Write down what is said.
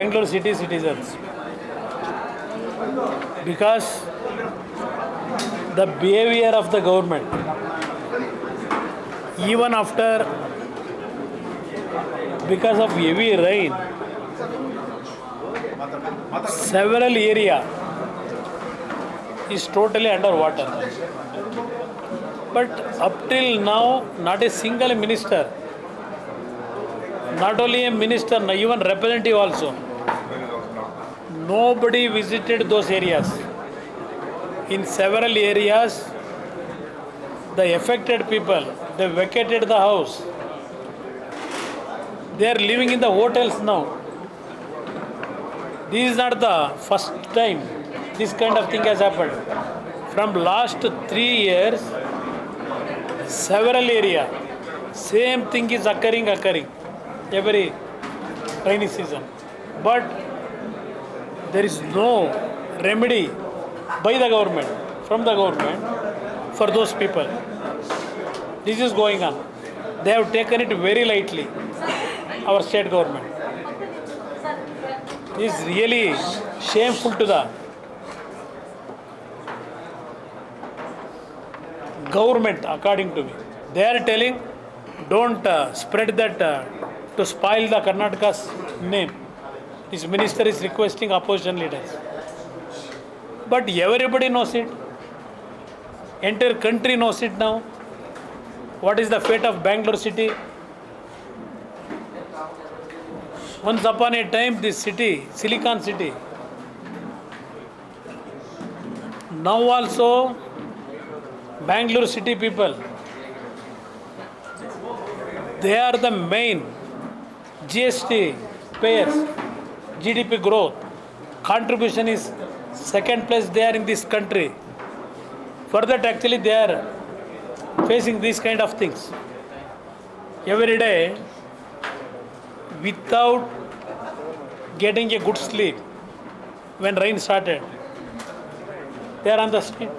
Bengaluru city citizens, because the behavior of the government, even after, because of heavy rain, several area is totally underwater. But up till now, not a single minister, not only a minister, even representative also, nobody visited those areas. In several areas, the affected people, they vacated the house. They are living in the hotels now. This is not the first time this kind of thing has happened. From last 3 years, several area, same thing is occurring every rainy season. But there is no remedy by the government, from the government, for those people. This is going on. They have taken it very lightly, our state government. It is really shameful to the government, according to me. They are telling, don't spread that to spoil the Karnataka's name. This minister is requesting opposition leaders. But everybody knows it. Entire country knows it now. What is the fate of Bengaluru city? Once upon a time, this city, Silicon City, now also Bengaluru city people, they are the main GST payers, GDP growth. Contribution is second place there in this country. For that, actually, they are facing these kind of things. Every day, without getting a good sleep, when rain started, they are on the street.